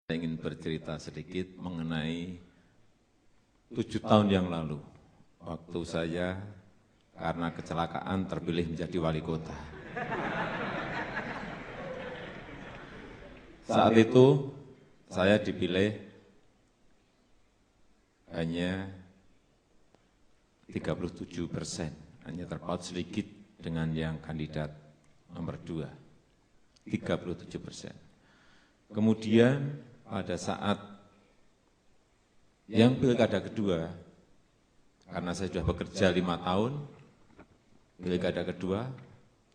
Saya ingin bercerita sedikit mengenai 7 tahun yang lalu, waktu saya karena kecelakaan terpilih menjadi wali kota. Saat itu saya dipilih hanya 37%, hanya terpaut sedikit dengan yang kandidat nomor 2, 37%. Kemudian pada saat yang pilkada kedua, karena saya sudah bekerja 5 tahun, pilkada kedua,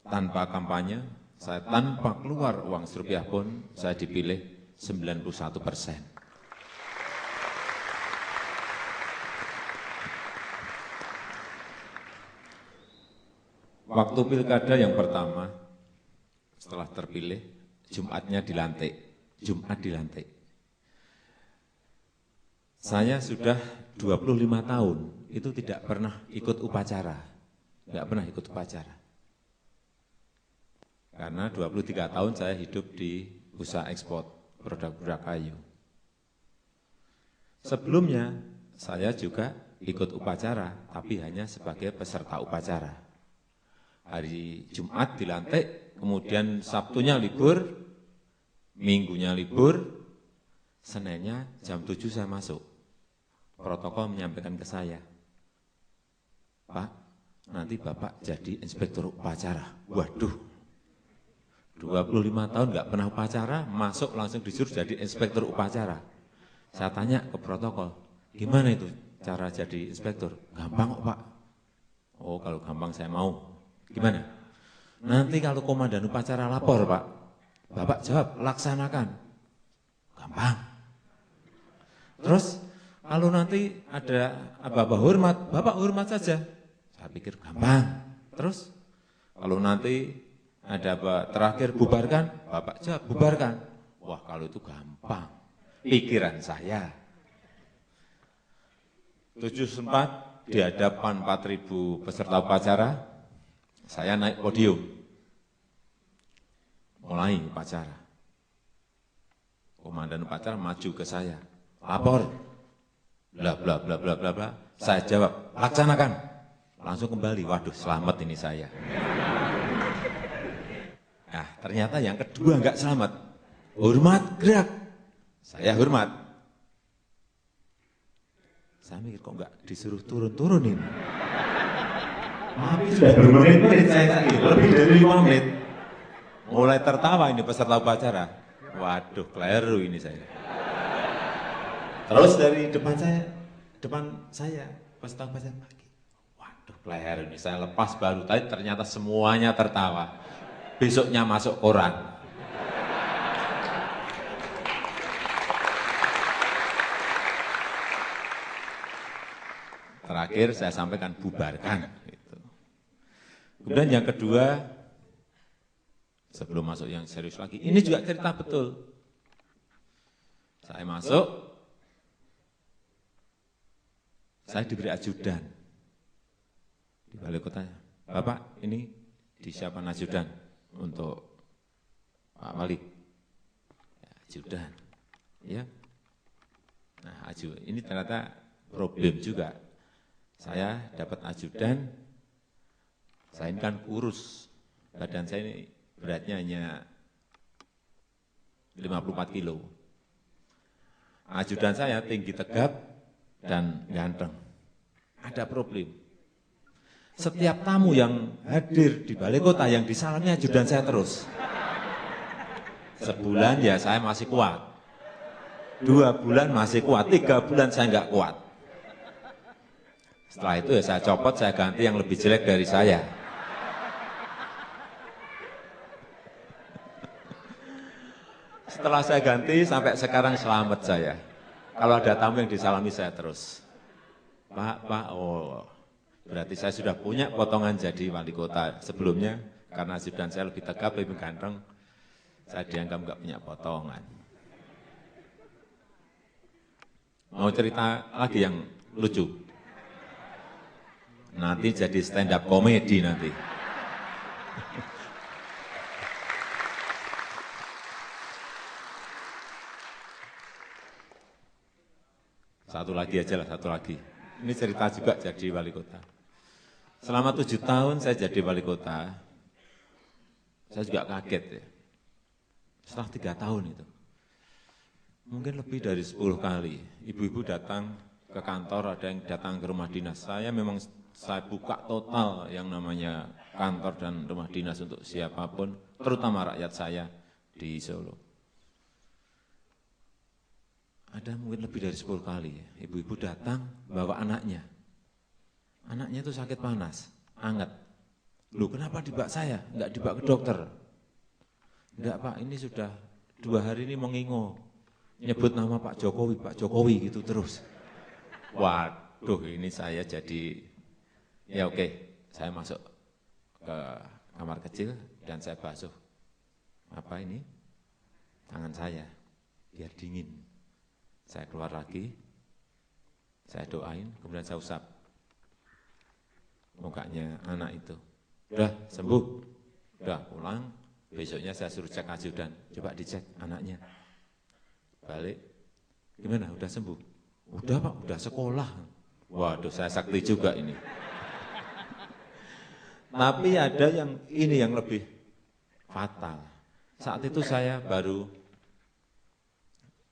tanpa kampanye, saya tanpa keluar uang serupiah pun, saya dipilih 91%. Waktu pilkada yang pertama, setelah terpilih, Jumatnya dilantik, Jumat dilantik. Saya sudah 25 tahun, itu tidak pernah ikut upacara, tidak pernah ikut upacara. Karena 23 tahun saya hidup di usaha ekspor produk-produk kayu. Sebelumnya saya juga ikut upacara, tapi hanya sebagai peserta upacara. Hari Jumat dilantik, kemudian Sabtunya libur, Minggunya libur, Seninnya jam 7 saya masuk. Protokol menyampaikan ke saya, Pak, nanti Bapak jadi inspektur upacara. Waduh, 25 tahun nggak pernah upacara, masuk langsung disuruh jadi inspektur upacara. Saya tanya ke protokol, gimana itu cara jadi inspektur? Gampang kok Pak. Oh, kalau gampang saya mau. Gimana? Nanti kalau komandan upacara lapor Pak, Bapak jawab, laksanakan. Gampang. Terus, kalau nanti ada Bapak hormat, Bapak hormat saja. Saya pikir gampang. Terus, kalau nanti ada terakhir bubarkan, Bapak jawab, bubarkan. Wah, kalau itu gampang. Pikiran saya. 74 di hadapan 4.000 peserta upacara, saya naik podium. Mulai upacara. Komandan upacara maju ke saya. Lapor. Bla bla bla bla bla bla. Saya jawab, laksanakan. Langsung kembali. Waduh, selamat ini saya. Nah, ternyata yang kedua enggak selamat. Hormat, gerak. Saya hormat. Saya mikir kok enggak disuruh turun-turunin. Tapi sudah bermenit-menit saya tadi, lebih dari 5 menit. Mulai tertawa ini peserta upacara. Waduh, keliru ini saya. Terus dari depan saya peserta upacara lagi. Waduh, keliru ini saya lepas baru tadi ternyata semuanya tertawa. Besoknya masuk koran. Terakhir saya sampaikan bubarkan. Gitu. Kemudian yang kedua, sebelum masuk yang serius lagi, ini juga cerita betul. Saya masuk, saya diberi ajudan di balai kotanya. Bapak, ini disiapkan ajudan untuk Pak Wali. Ya, ajudan, ya. Nah, ini ternyata problem juga. Saya dapat ajudan, saya ini kan kurus, badan saya ini beratnya hanya 54 kilo. Ajudan saya tinggi tegap dan ganteng. Ada problem. Setiap tamu yang hadir di balai kota yang disalami ajudan saya terus. Sebulan ya saya masih kuat. 2 bulan masih kuat, 3 bulan saya nggak kuat. Setelah itu ya saya copot, saya ganti yang lebih jelek dari saya. Setelah saya ganti, sampai sekarang selamat saya. Kalau ada tamu yang disalami saya terus. Pak, oh, berarti saya sudah punya potongan jadi wali kota sebelumnya, karena ajudan saya lebih tegap, lebih ganteng, saya dianggap nggak punya potongan. Mau cerita lagi yang lucu? Nanti jadi stand up komedi nanti. Satu lagi aja lah, satu lagi. Ini cerita juga jadi wali kota. Selama 7 tahun saya jadi wali kota, saya juga kaget ya. Setelah 3 tahun itu, mungkin lebih dari 10 kali, ibu-ibu datang ke kantor, ada yang datang ke rumah dinas. Saya buka total yang namanya kantor dan rumah dinas untuk siapapun, terutama rakyat saya di Solo. Ada mungkin lebih dari 10 kali, ibu-ibu datang bawa anaknya. Anaknya itu sakit panas, anget. Loh kenapa dibak saya, enggak dibak ke dokter? Enggak Pak, ini sudah 2 hari ini mengingo. Nyebut nama Pak Jokowi gitu terus. Waduh ini saya jadi, ya oke, saya masuk ke kamar kecil dan saya basuh. Apa ini? Tangan saya, biar dingin. Saya keluar lagi, saya doain, kemudian saya usap mukanya anak itu. Udah sembuh, udah pulang, besoknya saya suruh cek ajudan, coba dicek anaknya. Balik, gimana, udah sembuh? Udah Pak, udah sekolah. Waduh, saya sakti juga ini. Tapi ada yang ini yang lebih fatal. Saat itu saya baru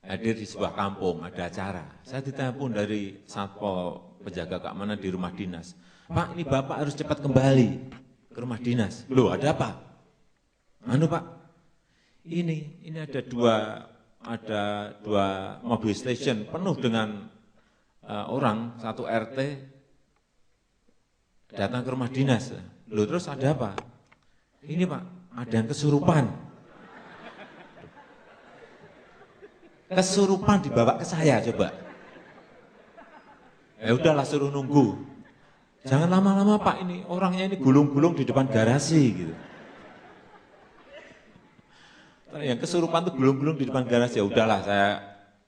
hadir di sebuah kampung, ada acara. Saya ditelepon dari Satpol penjaga keamanan di rumah dinas. Pak, ini Bapak harus cepat kembali ke rumah dinas. Loh, ada apa? Anu Pak, ini ada dua mobil station penuh dengan orang, satu RT datang ke rumah dinas. Loh, terus ada apa? Ini Pak, ada yang kesurupan. Kesurupan dibawa ke saya coba. Ya udahlah suruh nunggu. Jangan lama-lama Pak, ini orangnya ini gulung-gulung di depan garasi gitu. Yang kesurupan tuh gulung-gulung di depan garasi. Ya udahlah saya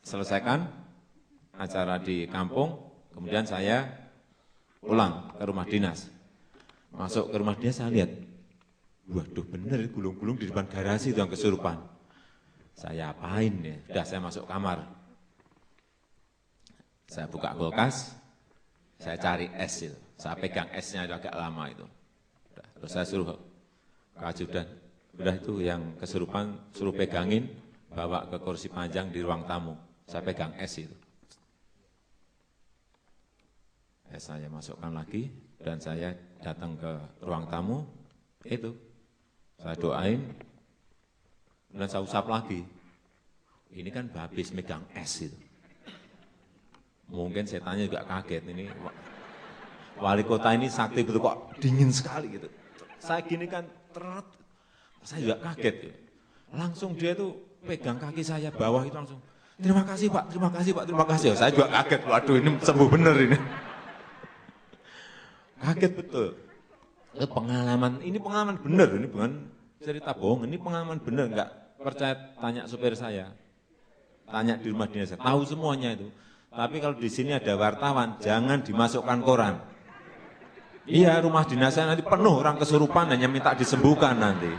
selesaikan acara di kampung, kemudian saya pulang ke rumah dinas. Masuk ke rumah dinas saya lihat, waduh bener gulung-gulung di depan garasi itu yang kesurupan. Saya apain ya? Sudah saya masuk kamar. Saya buka kulkas, saya cari es itu. Saya pegang esnya itu agak lama itu. Terus saya suruh ke ajudan. Udah itu yang kesurupan suruh pegangin, bawa ke kursi panjang di ruang tamu. Saya pegang es itu. Es saya masukkan lagi dan saya datang ke ruang tamu. Itu saya doain. Dan saya usap lagi. Ini kan habis megang es itu. Mungkin setannya juga kaget. Ini wali kota ini sakti betul kok dingin sekali gitu. Saya gini kan saya juga kaget. Ya. Langsung dia tuh pegang kaki saya bawah itu langsung. Terima kasih Pak, terima kasih Pak, terima kasih. Saya juga kaget. Waduh ini sembuh bener ini. Kaget betul. Ini pengalaman bener. Ini bukan cerita bohong. Ini pengalaman bener enggak. Percaya tanya supir saya, tanya di rumah dinas, tahu semuanya itu. Tapi kalau di sini ada wartawan, jangan dimasukkan koran. Iya, rumah dinas saya nanti penuh orang kesurupan hanya minta disembuhkan nanti.